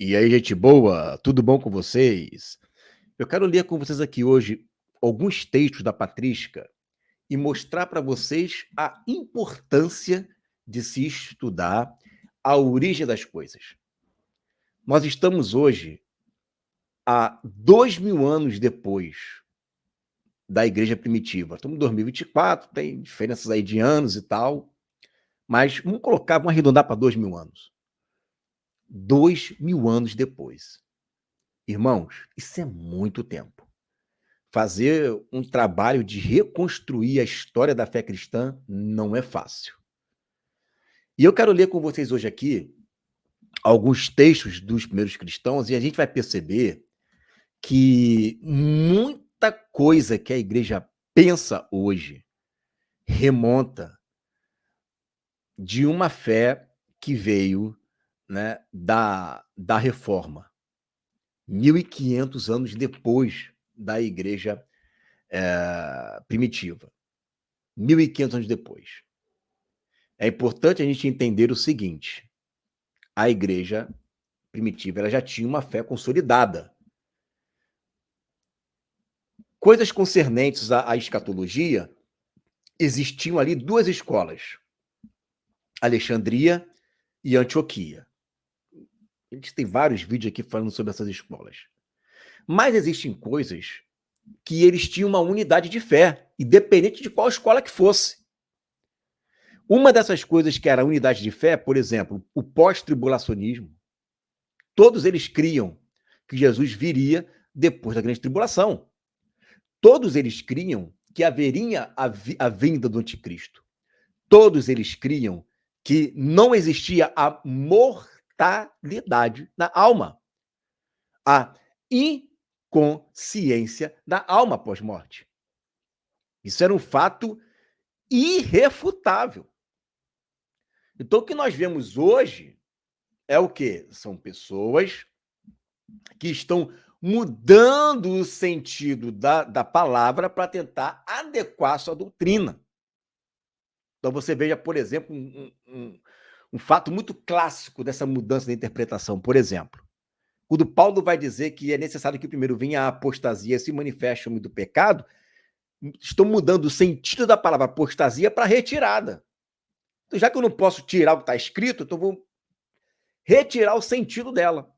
E aí, gente boa, tudo bom com vocês? Eu quero ler com vocês aqui hoje alguns textos da patrística e mostrar para vocês a importância de se estudar a origem das coisas. Nós estamos hoje há 2000 anos depois da igreja primitiva. Estamos em 2024, tem diferenças aí de anos e tal, mas vamos arredondar para 2000 anos. 2000 anos depois. Irmãos, isso é muito tempo. Fazer um trabalho de reconstruir a história da fé cristã não é fácil. E eu quero ler com vocês hoje aqui alguns textos dos primeiros cristãos e a gente vai perceber que muita coisa que a igreja pensa hoje remonta de uma fé que veio, né, da reforma, 1500 anos depois da igreja primitiva. 1500 anos depois. É importante a gente entender o seguinte: a igreja primitiva ela já tinha uma fé consolidada. Coisas concernentes à escatologia, existiam ali duas escolas, Alexandria e Antioquia. A gente tem vários vídeos aqui falando sobre essas escolas. Mas existem coisas que eles tinham uma unidade de fé, independente de qual escola que fosse. Uma dessas coisas que era a unidade de fé, por exemplo, o pós-tribulacionismo, todos eles criam que Jesus viria depois da grande tribulação. Todos eles criam que haveria a vinda do anticristo. Todos eles criam que não existia a mortalidade da alma, a inconsciência da alma pós-morte. Isso era um fato irrefutável. Então, o que nós vemos hoje é o quê? São pessoas que estão mudando o sentido da palavra para tentar adequar a sua doutrina. Então, você veja, por exemplo, um fato muito clássico dessa mudança da interpretação. Por exemplo, quando Paulo vai dizer que é necessário que primeiro venha a apostasia e se manifeste o homem do pecado, estão mudando o sentido da palavra apostasia para retirada. Então, já que eu não posso tirar o que está escrito, então vou retirar o sentido dela.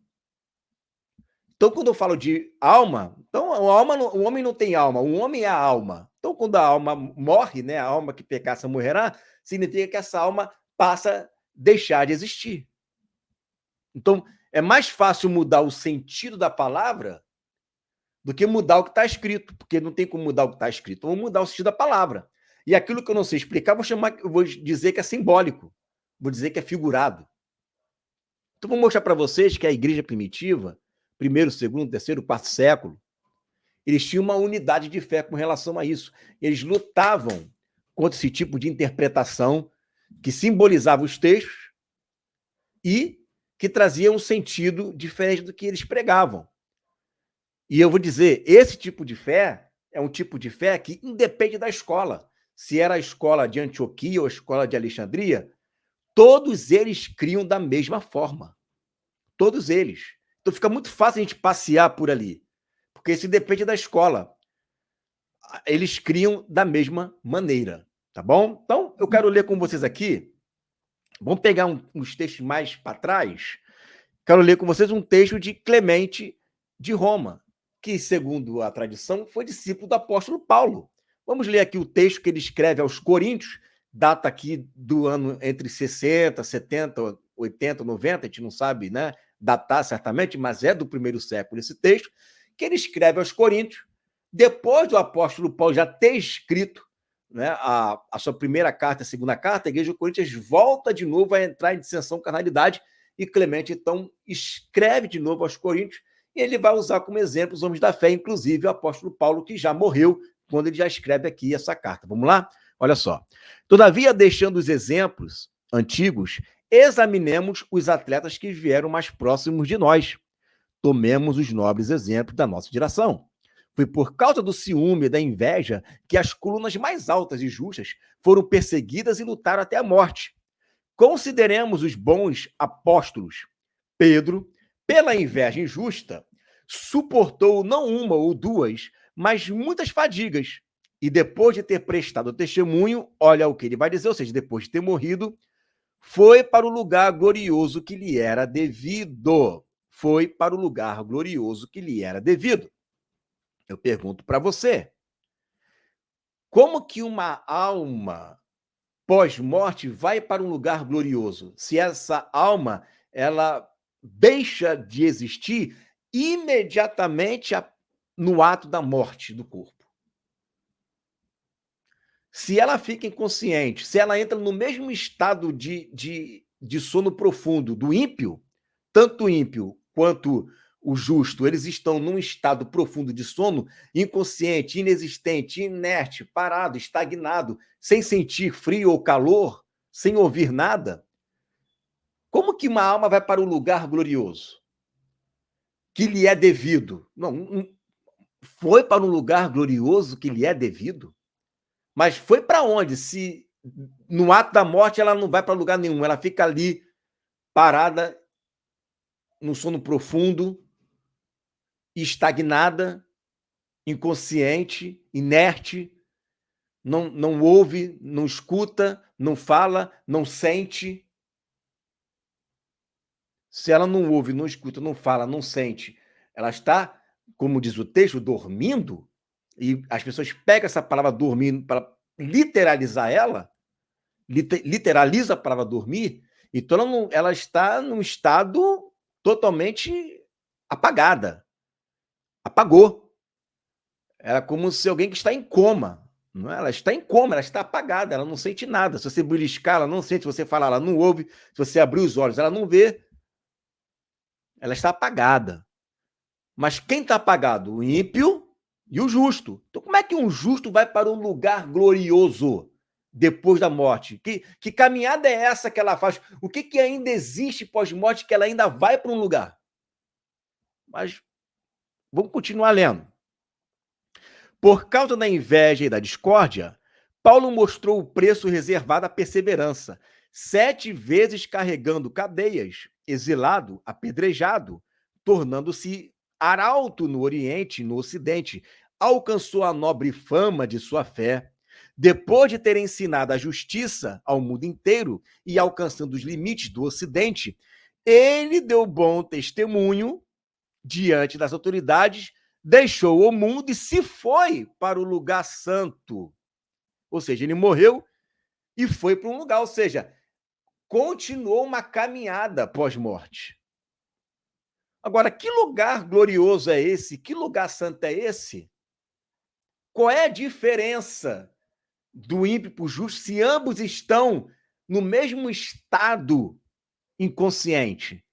Então, quando eu falo de alma, então o homem não tem alma, o homem é a alma. Então, quando a alma morre, né, a alma que pecasse morrerá, significa que essa alma passa a deixar de existir. Então, é mais fácil mudar o sentido da palavra do que mudar o que está escrito, porque não tem como mudar o que está escrito. Vou mudar o sentido da palavra. E aquilo que eu não sei explicar, vou dizer que é simbólico, vou dizer que é figurado. Então, vou mostrar para vocês que a igreja primitiva, primeiro, segundo, terceiro, quarto século, eles tinham uma unidade de fé com relação a isso. Eles lutavam contra esse tipo de interpretação que simbolizava os textos e que trazia um sentido diferente do que eles pregavam. E eu vou dizer, esse tipo de fé é um tipo de fé que independe da escola. Se era a escola de Antioquia ou a escola de Alexandria, todos eles criam da mesma forma. Todos eles. Então fica muito fácil a gente passear por ali, porque isso depende da escola. Eles criam da mesma maneira, tá bom? Então, eu quero ler com vocês aqui. Vamos pegar uns textos mais para trás. Quero ler com vocês um texto de Clemente de Roma, que, segundo a tradição, foi discípulo do apóstolo Paulo. Vamos ler aqui o texto que ele escreve aos Coríntios, data aqui do ano entre 60, 70, 80, 90, a gente não sabe, né, datar certamente, mas é do primeiro século esse texto, que ele escreve aos Coríntios, depois do apóstolo Paulo já ter escrito, né, a sua primeira carta, a segunda carta, a igreja de Coríntios volta de novo a entrar em dissensão, carnalidade, e Clemente, então, escreve de novo aos Coríntios, e ele vai usar como exemplo os homens da fé, inclusive o apóstolo Paulo, que já morreu quando ele já escreve aqui essa carta. Vamos lá? Olha só. Todavia, deixando os exemplos antigos, examinemos os atletas que vieram mais próximos de nós. Tomemos os nobres exemplos da nossa geração. Foi por causa do ciúme e da inveja que as colunas mais altas e justas foram perseguidas e lutaram até a morte. Consideremos os bons apóstolos Pedro, pela inveja injusta, suportou não uma ou duas, mas muitas fadigas. E depois de ter prestado testemunho, olha o que ele vai dizer, ou seja, depois de ter morrido, foi para o lugar glorioso que lhe era devido. Foi para o lugar glorioso que lhe era devido. Eu pergunto para você, como que uma alma pós-morte vai para um lugar glorioso, se essa alma ela deixa de existir imediatamente no ato da morte do corpo? Se ela fica inconsciente, se ela entra no mesmo estado de sono profundo do ímpio, tanto o ímpio quanto o justo, eles estão num estado profundo de sono, inconsciente, inexistente, inerte, parado, estagnado, sem sentir frio ou calor, sem ouvir nada. Como que uma alma vai para o lugar glorioso que lhe é devido? Não, foi para um lugar glorioso que lhe é devido? Mas foi para onde? Se no ato da morte ela não vai para lugar nenhum, ela fica ali parada no sono profundo, estagnada, inconsciente, inerte, não ouve, não escuta, não fala, não sente. Se ela não ouve, não escuta, não fala, não sente, ela está, como diz o texto, dormindo, e as pessoas pegam essa palavra dormindo para literalizar ela, literaliza a palavra dormir, então ela está num estado totalmente apagada, apagou. Era como se alguém que está em coma. Não é? Ela está em coma, ela está apagada, ela não sente nada. Se você beliscar, ela não sente. Se você falar, ela não ouve. Se você abrir os olhos, ela não vê. Ela está apagada. Mas quem está apagado? O ímpio e o justo. Então, como é que um justo vai para um lugar glorioso depois da morte? Que caminhada é essa que ela faz? O que ainda existe pós-morte que ela ainda vai para um lugar? Mas vamos continuar lendo. Por causa da inveja e da discórdia, Paulo mostrou o preço reservado à perseverança, 7 vezes carregando cadeias, exilado, apedrejado, tornando-se arauto no Oriente e no Ocidente, alcançou a nobre fama de sua fé. Depois de ter ensinado a justiça ao mundo inteiro e alcançando os limites do Ocidente, ele deu bom testemunho diante das autoridades, deixou o mundo e se foi para o lugar santo. Ou seja, ele morreu e foi para um lugar, ou seja, continuou uma caminhada pós-morte. Agora, que lugar glorioso é esse? Que lugar santo é esse? Qual é a diferença do ímpio para o justo se ambos estão no mesmo estado inconsciente?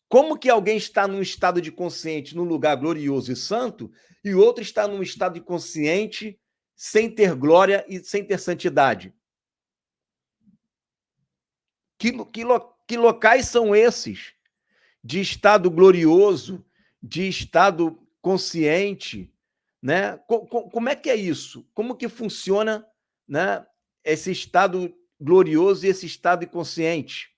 Como que alguém está num estado de consciente num lugar glorioso e santo e o outro está num estado de consciente sem ter glória e sem ter santidade? Que locais são esses de estado glorioso, de estado consciente, né? Como é que é isso? Como que funciona, né, esse estado glorioso e esse estado inconsciente?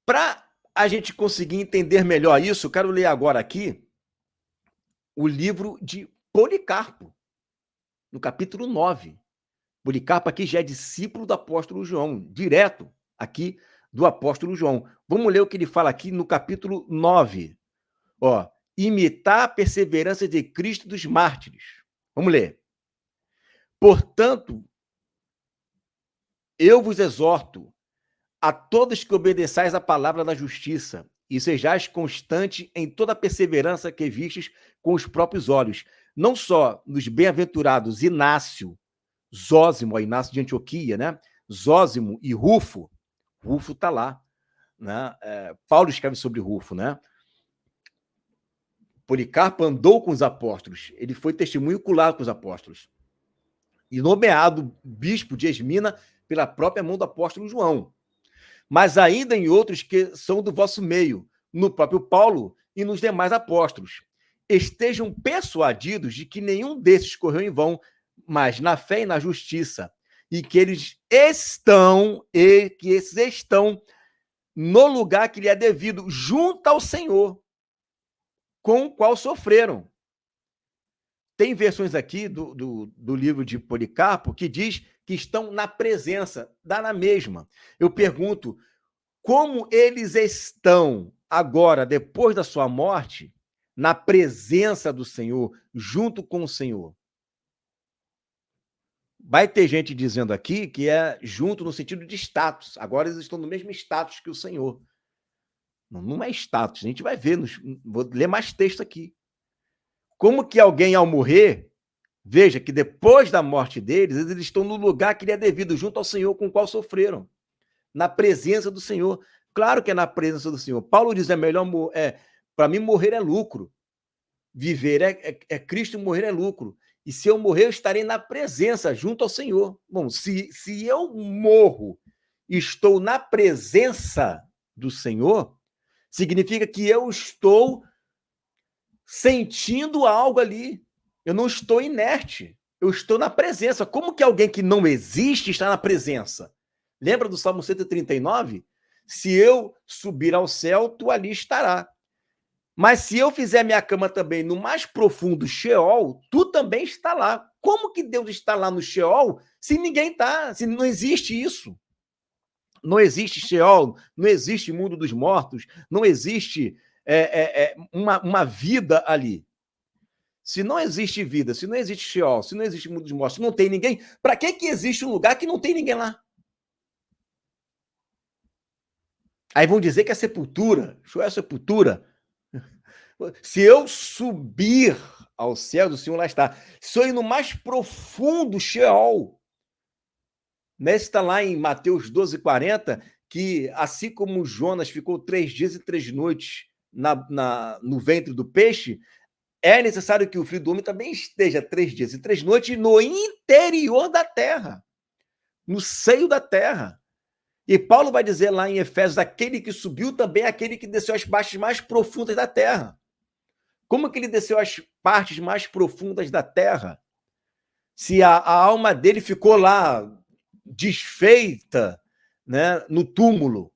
Para a gente conseguir entender melhor isso, eu quero ler agora aqui o livro de Policarpo, no capítulo 9. Policarpo aqui já é discípulo do apóstolo João, direto aqui do apóstolo João. Vamos ler o que ele fala aqui no capítulo 9. Ó, imitar a perseverança de Cristo dos mártires. Vamos ler. Portanto, eu vos exorto a todos que obedeçais a palavra da justiça e sejais constante em toda a perseverança que vistes com os próprios olhos, não só nos bem-aventurados Inácio, Zósimo, Inácio de Antioquia, né? Zósimo e Rufo. Rufo está lá, né? Paulo escreve sobre Rufo, né? Policarpo andou com os apóstolos, ele foi testemunho ocular com os apóstolos e nomeado bispo de Esmina pela própria mão do apóstolo João. Mas ainda em outros que são do vosso meio, no próprio Paulo e nos demais apóstolos. Estejam persuadidos de que nenhum desses correu em vão, mas na fé e na justiça, e que esses estão no lugar que lhe é devido, junto ao Senhor, com o qual sofreram. Tem versões aqui do livro de Policarpo que diz que estão na presença, dá na mesma. Eu pergunto, como eles estão agora, depois da sua morte, na presença do Senhor, junto com o Senhor? Vai ter gente dizendo aqui que é junto no sentido de status. Agora eles estão no mesmo status que o Senhor. Não é status, a gente vai ver, vou ler mais texto aqui. Como que alguém, ao morrer, veja que depois da morte deles, eles estão no lugar que lhe é devido, junto ao Senhor com o qual sofreram, na presença do Senhor. Claro que é na presença do Senhor. Paulo diz, para mim morrer é lucro. Viver é Cristo, morrer é lucro. E se eu morrer, eu estarei na presença, junto ao Senhor. Bom, se eu morro e estou na presença do Senhor, significa que eu estou sentindo algo ali. Eu não estou inerte. Eu estou na presença. Como que alguém que não existe está na presença? Lembra do Salmo 139? Se eu subir ao céu, tu ali estará. Mas se eu fizer minha cama também no mais profundo Sheol, tu também está lá. Como que Deus está lá no Sheol se ninguém está? Se não existe isso? Não existe Sheol, não existe mundo dos mortos, não existe uma vida ali. Se não existe vida, se não existe Sheol, se não existe mundo dos mortos, se não tem ninguém, para que existe um lugar que não tem ninguém lá? Aí vão dizer que é sepultura. Show é sepultura. Se eu subir ao céu do Senhor, lá está. Se eu ir no mais profundo Sheol, né? Está lá em Mateus 12:40, que assim como Jonas ficou 3 dias e 3 noites no ventre do peixe, é necessário que o Filho do Homem também esteja 3 dias e 3 noites no interior da terra, no seio da terra. E Paulo vai dizer lá em Efésios, aquele que subiu também é aquele que desceu às partes mais profundas da terra. Como que ele desceu às partes mais profundas da terra? Se a alma dele ficou lá desfeita, né, no túmulo.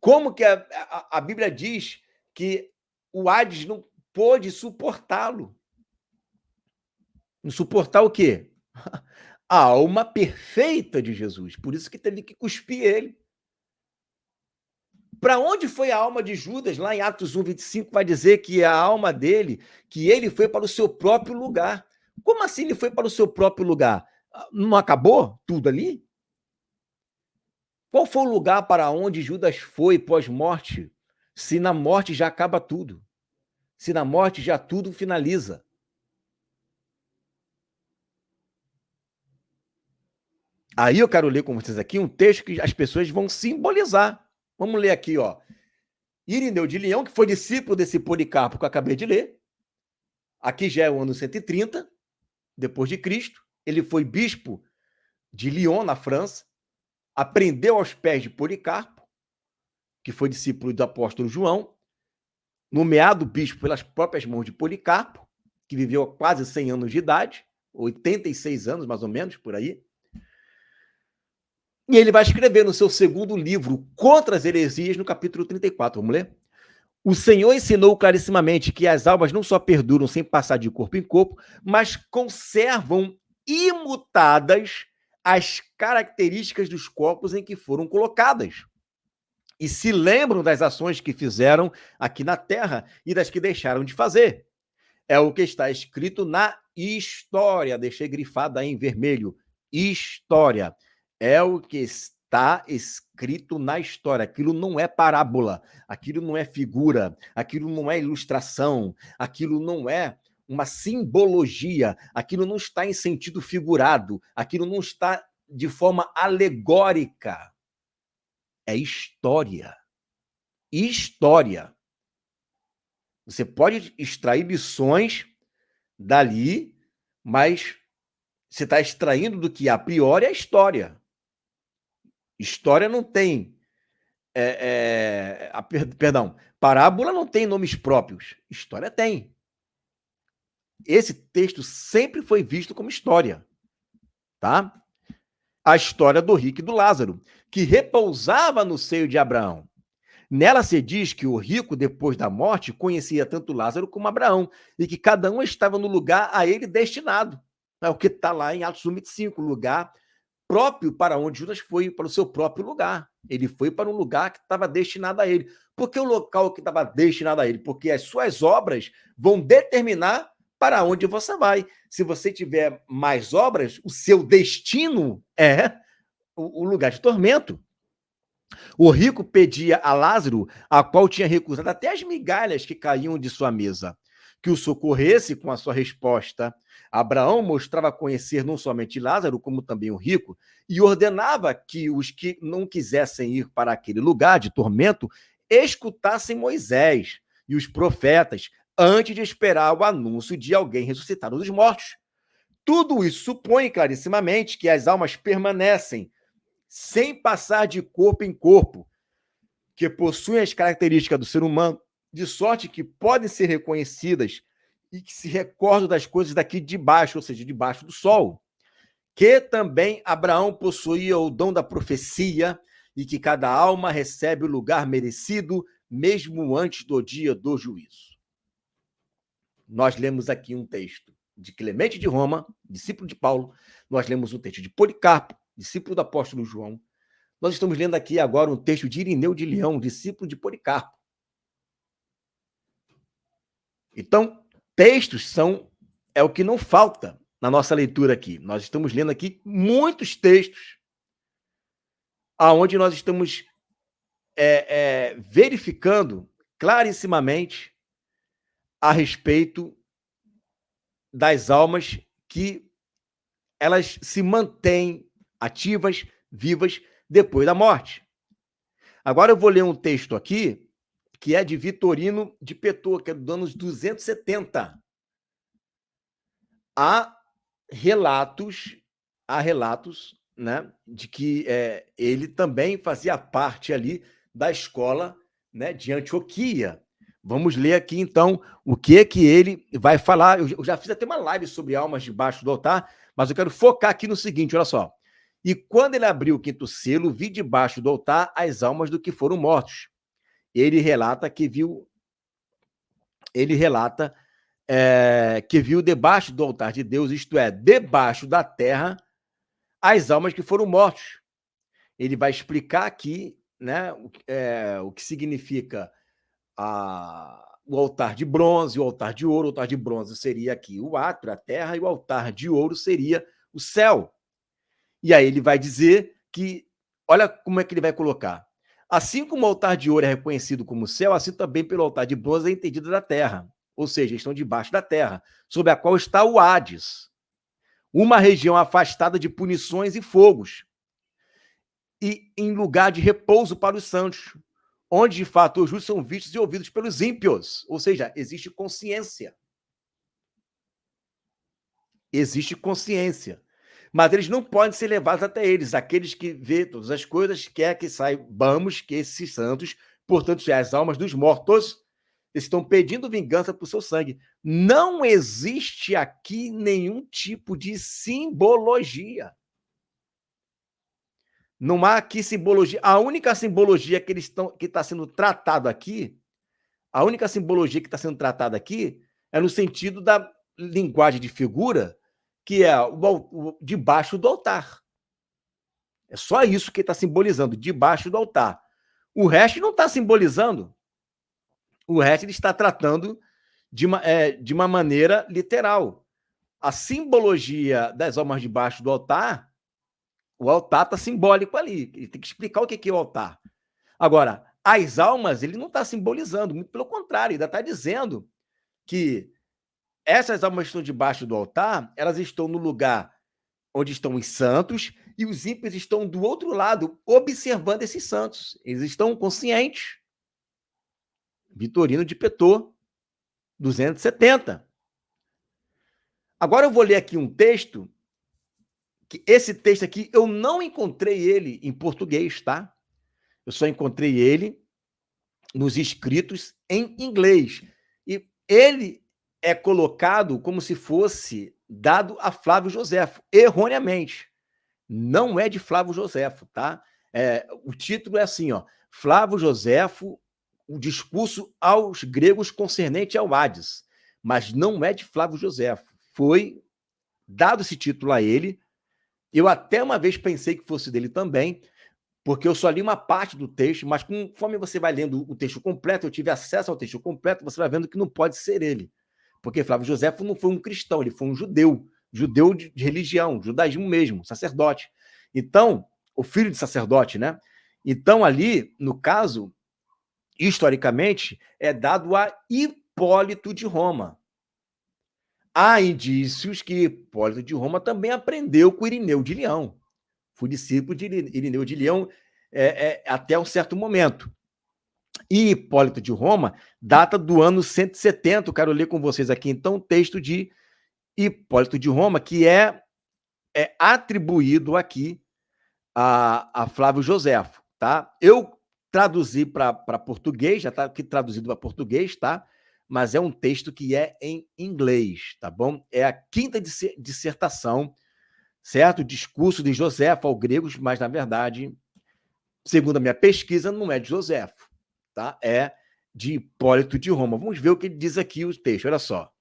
Como que a Bíblia diz que o Hades não pôde suportá-lo? Suportar o quê? A alma perfeita de Jesus. Por isso que teve que cuspir ele. Para onde foi a alma de Judas? Lá em Atos 1:25 vai dizer que a alma dele, que ele foi para o seu próprio lugar. Como assim ele foi para o seu próprio lugar? Não acabou tudo ali? Qual foi o lugar para onde Judas foi pós-morte? Se na morte já acaba tudo. Se na morte já tudo finaliza. Aí eu quero ler com vocês aqui um texto que as pessoas vão simbolizar. Vamos ler aqui, ó. Irineu de Lyon, que foi discípulo desse Policarpo que eu acabei de ler. Aqui já é o ano 130, depois de Cristo. Ele foi bispo de Lyon, na França. Aprendeu aos pés de Policarpo, que foi discípulo do apóstolo João. Nomeado bispo pelas próprias mãos de Policarpo, que viveu quase 100 anos de idade, 86 anos, mais ou menos, por aí. E ele vai escrever no seu segundo livro, Contra as Heresias, no capítulo 34. Vamos ler? O Senhor ensinou clarissimamente que as almas não só perduram sem passar de corpo em corpo, mas conservam imutadas as características dos corpos em que foram colocadas. E se lembram das ações que fizeram aqui na terra e das que deixaram de fazer. É o que está escrito na história. Deixei grifado aí em vermelho. História. É o que está escrito na história. Aquilo não é parábola, aquilo não é figura, aquilo não é ilustração, aquilo não é uma simbologia, aquilo não está em sentido figurado, aquilo não está de forma alegórica. É história. História. Você pode extrair lições dali, mas você está extraindo do que a priori é história. História não tem... Perdão, parábola não tem nomes próprios. História tem. Esse texto sempre foi visto como história. Tá? a história do rico e do Lázaro, que repousava no seio de Abraão. Nela se diz que o rico, depois da morte, conhecia tanto Lázaro como Abraão, e que cada um estava no lugar a ele destinado. É o que está lá em Atos 1:25, lugar próprio para onde Judas foi, para o seu próprio lugar. Ele foi para um lugar que estava destinado a ele. Por que o local que estava destinado a ele? Porque as suas obras vão determinar para onde você vai. Se você tiver mais obras, o seu destino é o lugar de tormento. O rico pedia a Lázaro, a qual tinha recusado até as migalhas que caíam de sua mesa, que o socorresse com a sua resposta. Abraão mostrava conhecer não somente Lázaro, como também o rico, e ordenava que os que não quisessem ir para aquele lugar de tormento escutassem Moisés e os profetas antes de esperar o anúncio de alguém ressuscitado dos mortos. Tudo isso supõe clarissimamente que as almas permanecem sem passar de corpo em corpo, que possuem as características do ser humano, de sorte que podem ser reconhecidas e que se recordam das coisas daqui de baixo, ou seja, debaixo do sol. Que também Abraão possuía o dom da profecia e que cada alma recebe o lugar merecido, mesmo antes do dia do juízo. Nós lemos aqui um texto de Clemente de Roma, discípulo de Paulo. Nós lemos um texto de Policarpo, discípulo do apóstolo João. Nós estamos lendo aqui agora um texto de Irineu de Leão, discípulo de Policarpo. Então, textos é o que não falta na nossa leitura aqui. Nós estamos lendo aqui muitos textos aonde nós estamos verificando clarissimamente a respeito das almas que elas se mantêm ativas, vivas, depois da morte. Agora eu vou ler um texto aqui que é de Vitorino de Petô, que é do ano 270. Há relatos, né, de que ele também fazia parte ali da escola, né, de Antioquia. Vamos ler aqui, então, o que ele vai falar. Eu já fiz até uma live sobre almas debaixo do altar, mas eu quero focar aqui no seguinte, olha só. E quando ele abriu o quinto selo, vi debaixo do altar as almas do que foram mortos. Ele relata que viu debaixo do altar de Deus, isto é, debaixo da terra, as almas que foram mortos. Ele vai explicar aqui, né, o que significa o altar de bronze e o altar de ouro. O altar de bronze seria aqui o átrio, a terra, e o altar de ouro seria o céu. E aí ele vai dizer que, olha como é que ele vai colocar. Assim como o altar de ouro é reconhecido como céu, assim também pelo altar de bronze é entendido da terra. Ou seja, estão debaixo da terra, sob a qual está o Hades, uma região afastada de punições e fogos, e em lugar de repouso para os santos, onde de fato os justos são vistos e ouvidos pelos ímpios. Ou seja, existe consciência. Existe consciência. Mas eles não podem ser levados até eles. Aqueles que vê todas as coisas, quer que saibamos que esses santos, portanto, as almas dos mortos, estão pedindo vingança por seu sangue. Não existe aqui nenhum tipo de simbologia. Não há aqui simbologia. A única simbologia que está sendo tratado aqui, é no sentido da linguagem de figura, que é debaixo do altar. É só isso que está simbolizando, debaixo do altar. O resto não está simbolizando. O resto ele está tratando de uma maneira literal. A simbologia das almas debaixo do altar, o altar está simbólico ali. Ele tem que explicar o que é o altar. Agora, as almas, ele não está simbolizando, muito pelo contrário, ele ainda está dizendo que essas almas que estão debaixo do altar, elas estão no lugar onde estão os santos, e os ímpios estão do outro lado, observando esses santos. Eles estão conscientes. Vitorino de Petô, 270. Agora eu vou ler aqui um texto, que esse texto aqui eu não encontrei ele em português, tá? Eu só encontrei ele nos escritos em inglês. E ele é colocado como se fosse dado a Flávio Joséfo, erroneamente. não é de Flávio Joséfo, tá? O título é assim, ó, Flávio Joséfo, o discurso aos gregos concernente ao Hades, mas não é de Flávio Joséfo. Foi dado esse título a ele. Eu até uma vez pensei que fosse dele também, porque eu só li uma parte do texto, mas conforme você vai lendo o texto completo, eu tive acesso ao texto completo, você vai vendo que não pode ser ele. Porque Flávio Joséfo não foi um cristão, ele foi um judeu de religião, judaísmo mesmo, sacerdote. Então, o filho de sacerdote, né? Então, ali, no caso, historicamente, é dado a Hipólito de Roma. Há indícios que Hipólito de Roma também aprendeu com Irineu de Leão. Foi discípulo de Irineu de Leão até um certo momento. E Hipólito de Roma data do ano 170. Eu quero ler com vocês aqui, então, o texto de Hipólito de Roma, que é atribuído aqui a Flávio Joséfo, tá? Eu traduzi para português, já está aqui traduzido para português, tá? Mas é um texto que é em inglês, tá bom? É a quinta dissertação, certo? Discurso de Joséfo aos gregos, mas, na verdade, segundo a minha pesquisa, não é de Joséfo, tá? É de Hipólito de Roma. Vamos ver o que ele diz aqui o texto, olha só.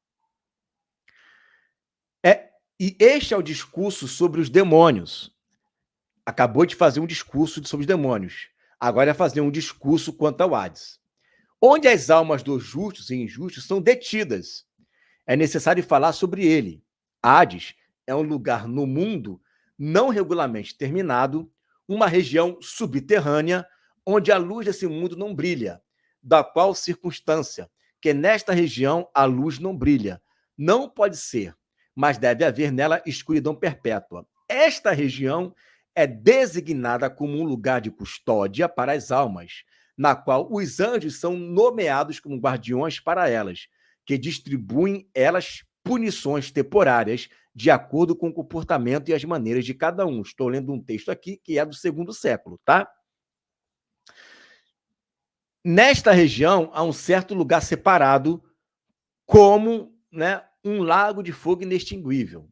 E este é o discurso sobre os demônios. Acabou de fazer um discurso sobre os demônios. Agora é fazer um discurso quanto ao Hades. Onde as almas dos justos e injustos são detidas. É necessário falar sobre ele. Hades é um lugar no mundo não regularmente terminado, uma região subterrânea onde a luz desse mundo não brilha, da qual circunstância que nesta região a luz não brilha. Não pode ser, mas deve haver nela escuridão perpétua. Esta região é designada como um lugar de custódia para as almas, na qual os anjos são nomeados como guardiões para elas, que distribuem elas punições temporárias de acordo com o comportamento e as maneiras de cada um. Estou lendo um texto aqui que é do 2º século, tá? Nesta região há um certo lugar separado como, né, um lago de fogo inextinguível,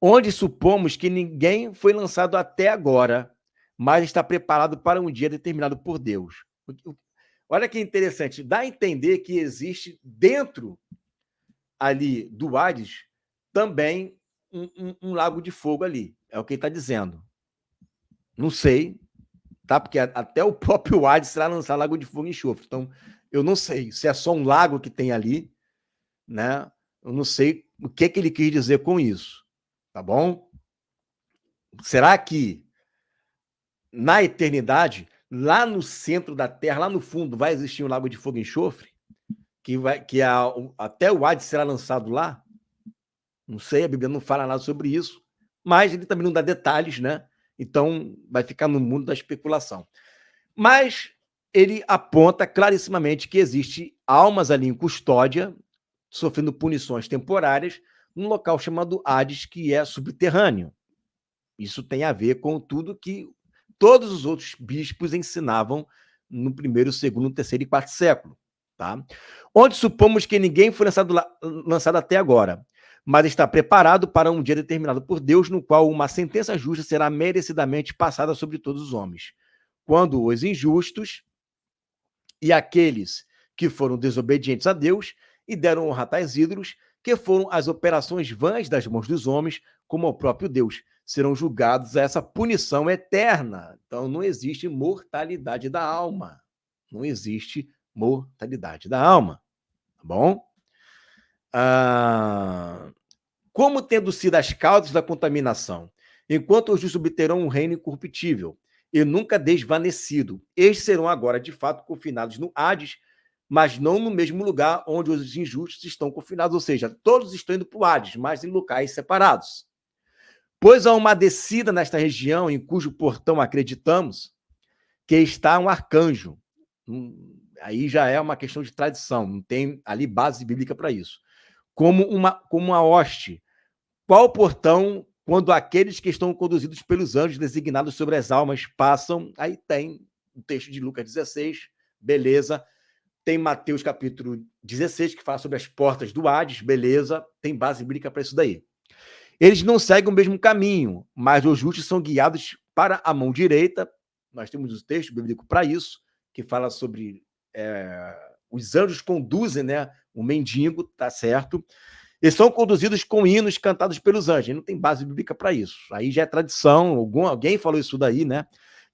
onde supomos que ninguém foi lançado até agora, mas está preparado para um dia determinado por Deus. Olha que interessante, dá a entender que existe dentro ali do Hades também um lago de fogo ali, é o que ele está dizendo. Não sei, tá? Porque até o próprio Hades será lançar lago de fogo e enxofre. Então, eu não sei se é só um lago que tem ali, né? Eu não sei o que ele quis dizer com isso, tá bom? Será que na eternidade, lá no centro da Terra, lá no fundo, vai existir um lago de fogo e enxofre? Até o Hades será lançado lá? Não sei, a Bíblia não fala nada sobre isso, mas ele também não dá detalhes, né? Então, vai ficar no mundo da especulação. Mas ele aponta clarissimamente que existe almas ali em custódia, sofrendo punições temporárias, num local chamado Hades, que é subterrâneo. Isso tem a ver com tudo que todos os outros bispos ensinavam no 1º, 2º, 3º e 4º século, tá? Onde supomos que ninguém foi lançado até agora, mas está preparado para um dia determinado por Deus, no qual uma sentença justa será merecidamente passada sobre todos os homens. Quando os injustos e aqueles que foram desobedientes a Deus e deram honra a tais ídolos, que foram as operações vãs das mãos dos homens, como ao próprio Deus, serão julgados a essa punição eterna. Então, não existe mortalidade da alma. Não existe mortalidade da alma. Tá bom? Como tendo sido as causas da contaminação, enquanto os justos obterão um reino incorruptível e nunca desvanecido, estes serão agora, de fato, confinados no Hades, mas não no mesmo lugar onde os injustos estão confinados, ou seja, todos estão indo para o Hades, mas em locais separados. Pois há uma descida nesta região, em cujo portão acreditamos, que está um arcanjo. Aí já é uma questão de tradição, não tem ali base bíblica para isso. Como uma hoste. Qual portão, quando aqueles que estão conduzidos pelos anjos designados sobre as almas passam? Aí tem o texto de Lucas 16, beleza. Tem Mateus capítulo 16, que fala sobre as portas do Hades, beleza. Tem base bíblica para isso daí. Eles não seguem o mesmo caminho, mas os justos são guiados para a mão direita. Nós temos o texto bíblico para isso, que fala sobre os anjos conduzem, né, o mendigo, tá certo? E são conduzidos com hinos cantados pelos anjos. Não tem base bíblica para isso. Aí já é tradição, alguém falou isso daí, né?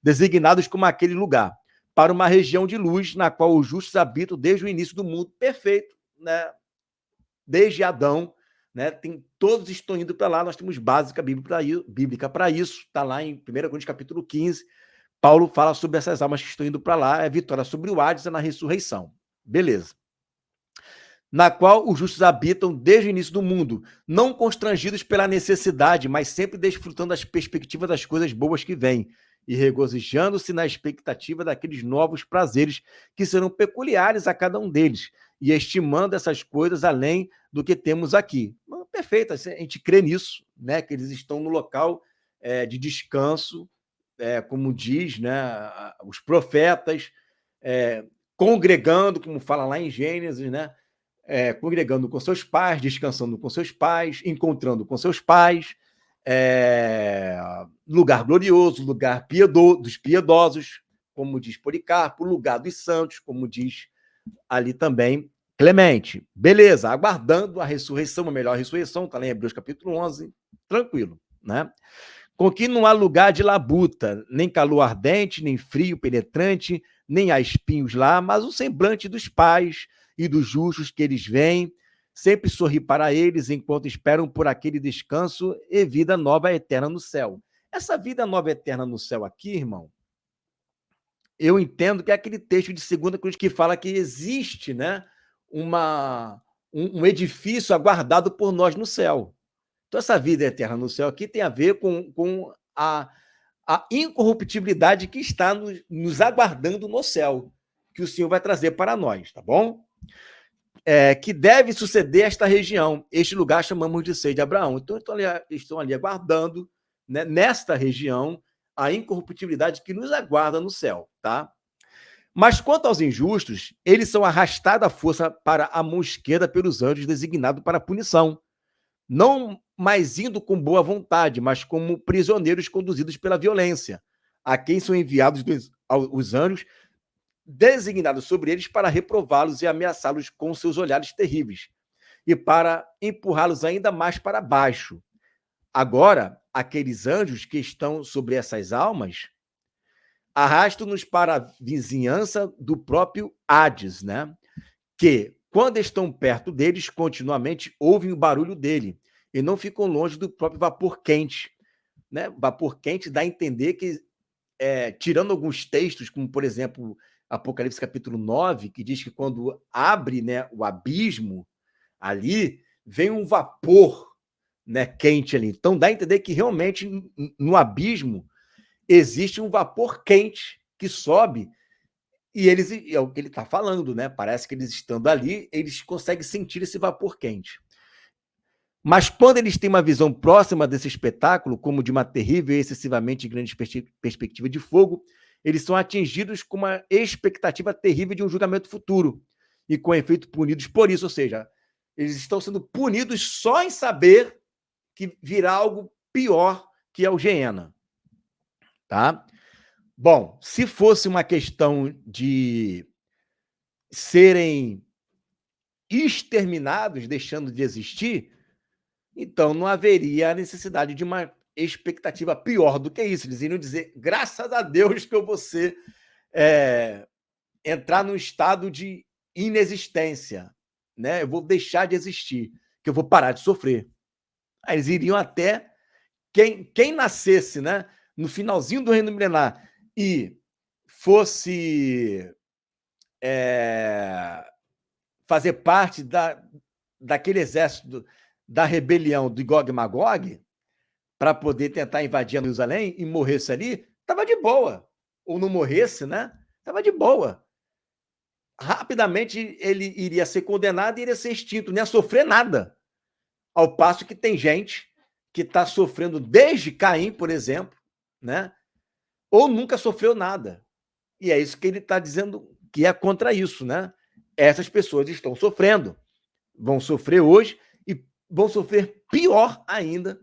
Designados como aquele lugar, para uma região de luz na qual os justos habitam desde o início do mundo. Perfeito, né? Desde Adão, né? Todos estão indo para lá. Nós temos básica bíblica para isso. Está lá em 1 Coríntios capítulo 15. Paulo fala sobre essas almas que estão indo para lá. É vitória sobre o Hades, é na ressurreição. Beleza. Na qual os justos habitam desde o início do mundo, não constrangidos pela necessidade, mas sempre desfrutando das perspectivas das coisas boas que vêm, e regozijando-se na expectativa daqueles novos prazeres que serão peculiares a cada um deles, e estimando essas coisas além do que temos aqui. Perfeito, a gente crê nisso, né, que eles estão no local de descanso, como diz, né, os profetas, congregando, como fala lá em Gênesis, né, congregando com seus pais, descansando com seus pais, encontrando com seus pais, lugar glorioso, lugar dos piedosos, como diz Policarpo, lugar dos santos, como diz ali também Clemente. Beleza, aguardando a ressurreição, a melhor ressurreição, está lá em Hebreus capítulo 11, tranquilo, né? Com que não há lugar de labuta, nem calor ardente, nem frio penetrante, nem há espinhos lá, mas o semblante dos pais e dos justos que eles veem, sempre sorri para eles enquanto esperam por aquele descanso e vida nova eterna no céu. Essa vida nova eterna no céu aqui, irmão, eu entendo que é aquele texto de 2 Coríntios que fala que existe, né, um edifício aguardado por nós no céu. Então, essa vida eterna no céu aqui tem a ver com a incorruptibilidade que está nos aguardando no céu, que o Senhor vai trazer para nós, tá bom? Que deve suceder esta região. Este lugar chamamos de seio de Abraão. Então, estão ali aguardando, né, nesta região, a incorruptibilidade que nos aguarda no céu, tá? Mas quanto aos injustos, eles são arrastados à força para a mão esquerda pelos anjos designados para a punição, não mais indo com boa vontade, mas como prisioneiros conduzidos pela violência, a quem são enviados os anjos designados sobre eles para reprová-los e ameaçá-los com seus olhares terríveis, e para empurrá-los ainda mais para baixo. Agora, aqueles anjos que estão sobre essas almas arrastam-nos para a vizinhança do próprio Hades, né? Que, quando estão perto deles, continuamente ouvem o barulho dele e não ficam longe do próprio vapor quente. Né? Vapor quente dá a entender que, tirando alguns textos, como, por exemplo, Apocalipse capítulo 9, que diz que quando abre, né, o abismo, ali vem um vapor, né, quente ali. Então dá a entender que realmente no abismo existe um vapor quente que sobe e eles, é o que ele está falando, né? Parece que eles estando ali, eles conseguem sentir esse vapor quente. Mas quando eles têm uma visão próxima desse espetáculo, como de uma terrível e excessivamente grande perspectiva de fogo, eles são atingidos com uma expectativa terrível de um julgamento futuro e, com efeito, punidos por isso. Ou seja, eles estão sendo punidos só em saber que virá algo pior, que é o Geena. Tá? Bom, se fosse uma questão de serem exterminados, deixando de existir, então não haveria a necessidade de uma expectativa pior do que isso. Eles iriam dizer, graças a Deus que eu vou entrar num estado de inexistência, né? Eu vou deixar de existir, que eu vou parar de sofrer. Aí eles iriam até... Quem nascesse, né, no finalzinho do reino milenar e fosse fazer parte daquele exército da rebelião de Gog e Magog, para poder tentar invadir Jerusalém e morresse ali, estava de boa. Ou não morresse, né? Estava de boa. Rapidamente ele iria ser condenado e iria ser extinto, não ia sofrer nada. Ao passo que tem gente que está sofrendo desde Caim, por exemplo, né? Ou nunca sofreu nada. E é isso que ele está dizendo, que é contra isso, né? Essas pessoas estão sofrendo. Vão sofrer hoje e vão sofrer pior ainda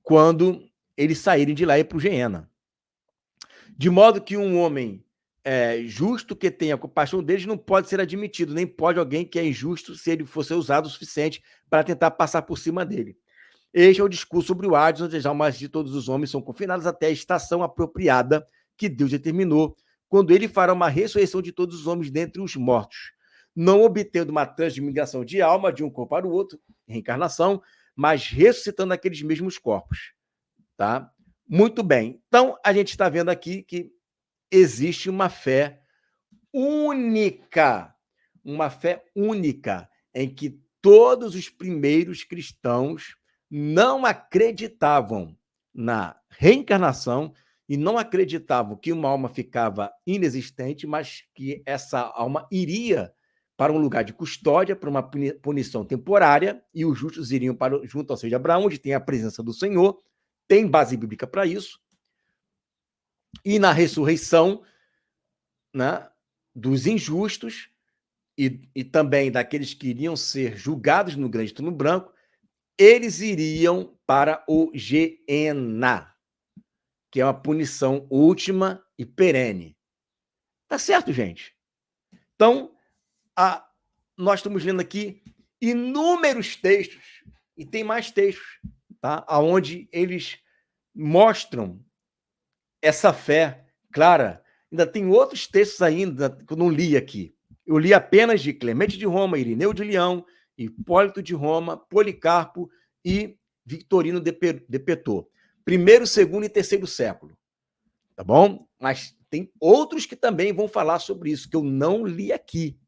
quando eles saírem de lá e ir para o Geena. De modo que um homem justo que tenha compaixão deles não pode ser admitido, nem pode alguém que é injusto se ele fosse usado o suficiente para tentar passar por cima dele. Este é o discurso sobre o Hades, onde as almas de todos os homens são confinadas até a estação apropriada que Deus determinou, quando ele fará uma ressurreição de todos os homens dentre os mortos, não obtendo uma transmigração de alma de um corpo para o outro, reencarnação, mas ressuscitando aqueles mesmos corpos. Tá? Muito bem. Então, a gente está vendo aqui que existe uma fé única em que todos os primeiros cristãos não acreditavam na reencarnação e não acreditavam que uma alma ficava inexistente, mas que essa alma iria para um lugar de custódia, para uma punição temporária, e os justos iriam para junto ao seio de Abraão, onde tem a presença do Senhor, tem base bíblica para isso, e na ressurreição, né, dos injustos e também daqueles que iriam ser julgados no grande trono branco, eles iriam para o Geena, que é uma punição última e perene. Tá certo, gente? Então, nós estamos lendo aqui inúmeros textos, e tem mais textos, tá? Onde eles mostram essa fé clara. Ainda tem outros textos ainda que eu não li aqui. Eu li apenas de Clemente de Roma, Irineu de Leão, Hipólito de Roma, Policarpo e Victorino de Petot. Primeiro, segundo e terceiro século. Tá bom? Mas tem outros que também vão falar sobre isso, que eu não li aqui.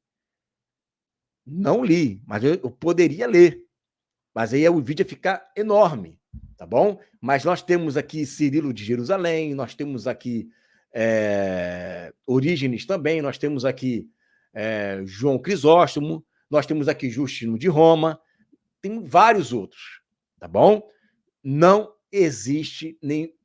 Não li, mas eu poderia ler. Mas aí o vídeo ia ficar enorme, tá bom? Mas nós temos aqui Cirilo de Jerusalém, nós temos aqui Orígenes também, nós temos aqui João Crisóstomo, nós temos aqui Justino de Roma, tem vários outros, tá bom? Não existe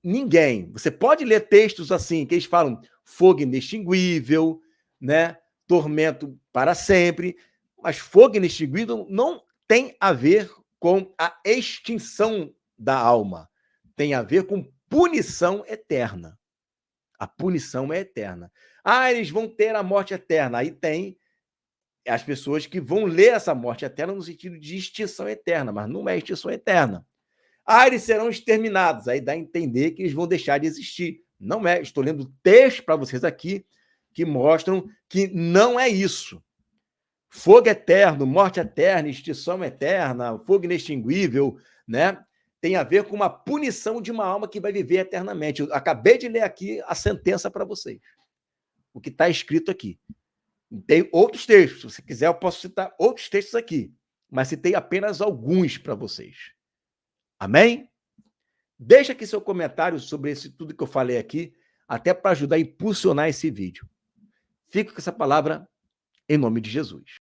ninguém. Você pode ler textos assim, que eles falam fogo inextinguível, né? Tormento para sempre, mas fogo inextinguível não tem a ver com a extinção da alma, tem a ver com punição eterna. A punição é eterna. Eles vão ter a morte eterna. Aí tem as pessoas que vão ler essa morte eterna no sentido de extinção eterna, mas não é extinção eterna. Eles serão exterminados. Aí dá a entender que eles vão deixar de existir. Não é. Estou lendo textos para vocês aqui que mostram que não é isso. Fogo eterno, morte eterna, extinção eterna, fogo inextinguível, né? Tem a ver com uma punição de uma alma que vai viver eternamente. Eu acabei de ler aqui a sentença para vocês. O que está escrito aqui. Tem outros textos. Se você quiser, eu posso citar outros textos aqui. Mas citei apenas alguns para vocês. Amém? Deixa aqui seu comentário sobre tudo que eu falei aqui, até para ajudar a impulsionar esse vídeo. Fico com essa palavra em nome de Jesus.